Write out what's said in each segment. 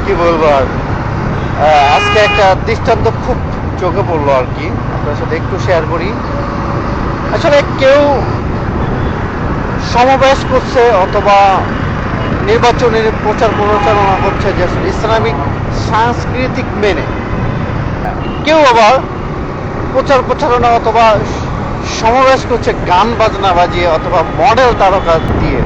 কি বলবো আর, আজকে একটা দৃষ্টান্ত খুব চোখে পড়লো আর কি, আপনার সাথে একটু শেয়ার করি। আসলে কেউ সমাবেশ করছে অথবা নির্বাচনের প্রচার প্রচারণা করছে যে ইসলামিক সাংস্কৃতিক মেনে, কেউ আবার প্রচার প্রচারণা অথবা সমাবেশ করছে গান বাজনা বাজিয়ে অথবা মডেল তারকা দিয়ে।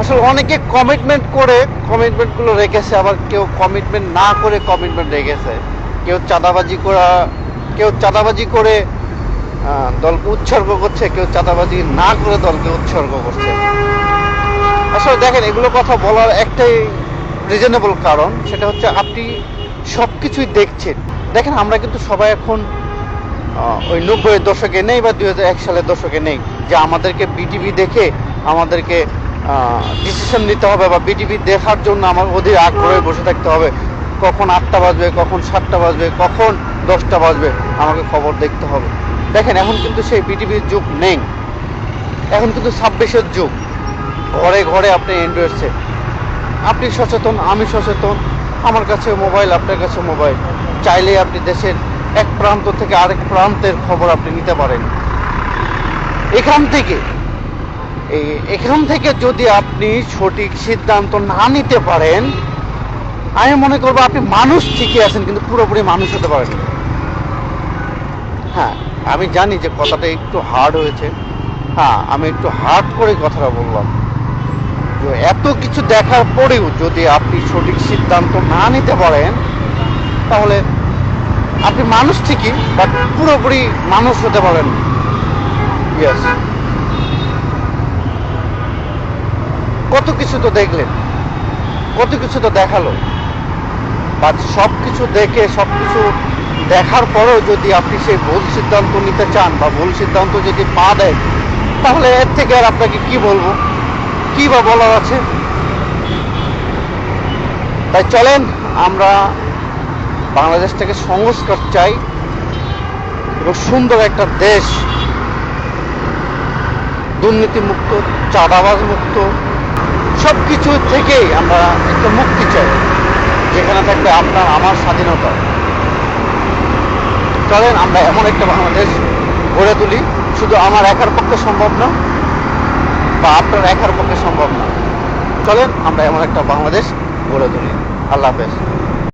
আসলে অনেকে কমিটমেন্ট করে কমিটমেন্টগুলো রেখেছে, আবার কেউ কমিটমেন্ট না করে কমিটমেন্ট রেখেছে। কেউ চাঁদাবাজি করে দলকে উৎসর্গ করছে, কেউ চাঁদাবাজি না করে দলকে উৎসর্গ করছে। আসলে দেখেন, এগুলো কথা বলার একটাই রিজনেবল কারণ, সেটা হচ্ছে আপনি সব কিছুই দেখছেন। দেখেন, আমরা কিন্তু সবাই এখন ওই 90-এর দশকে নেই বা 2001 সালের দশকে নেই যে আমাদেরকে বিটিভি দেখে আমাদেরকে ডিসিশন নিতে হবে বা বিটিভি দেখার জন্য আমার অধীর আগ্রহে বসে থাকতে হবে। কখন 8টা বাজবে, কখন 7টা বাজবে, কখন 10টা বাজবে, আমাকে খবর দেখতে হবে। দেখেন, এখন কিন্তু সেই বিটিভির যুগ নেই, এখন কিন্তু 26-এর যুগ। ঘরে ঘরে আপনি অ্যান্ড্রয়েড সেট, আপনি সচেতন, আমি সচেতন, আমার কাছে মোবাইল, আপনার কাছে মোবাইল, চাইলে আপনি দেশের এক প্রান্ত থেকে আরেক প্রান্তের খবর আপনি নিতে পারেন। এখান থেকে যদি আপনি সঠিক সিদ্ধান্ত না নিতে পারেন, আমি মনে করবো আপনি মানুষ ঠিকই আছেন, কিন্তু পুরোপুরি মানুষ হতে পারেন। হ্যাঁ, আমি জানি যে কথাটা একটু হার্ড হয়েছে। হ্যাঁ, আমি একটু হার্ড করে কথাটা বললাম। এত কিছু দেখার পরেও যদি আপনি সঠিক সিদ্ধান্ত না নিতে পারেন, তাহলে আপনি মানুষ ঠিকই, বাট পুরোপুরি মানুষ হতে পারেন। ইয়েস, কত কিছু তো দেখলেন, কত কিছু তো দেখালো, বাট সব কিছু দেখে, সব কিছু দেখার পরেও যদি আপনি সেই ভুল সিদ্ধান্ত নিতে চান বা ভুল সিদ্ধান্ত যদি পা দেয়, তাহলে এর থেকে আর আপনাকে কি বলবো, কি বা বলার আছে। তাই চলেন, আমরা বাংলাদেশটাকে সংস্কার চাই এবং সুন্দর একটা দেশ, দুর্নীতিমুক্ত, চাঁদাবাজ মুক্ত, সব কিছু থেকেই আমরা একটা মুক্তি চাই, যেখানে থাকবে আপনার আমার স্বাধীনতা। চলেন, আমরা এমন একটা বাংলাদেশ গড়ে তুলি, শুধু আমার একার পক্ষে সম্ভব না বা আপনার একার পক্ষে সম্ভব না। চলেন, আমরা এমন একটা বাংলাদেশ গড়ে তুলি। আল্লাহ হাফেজ।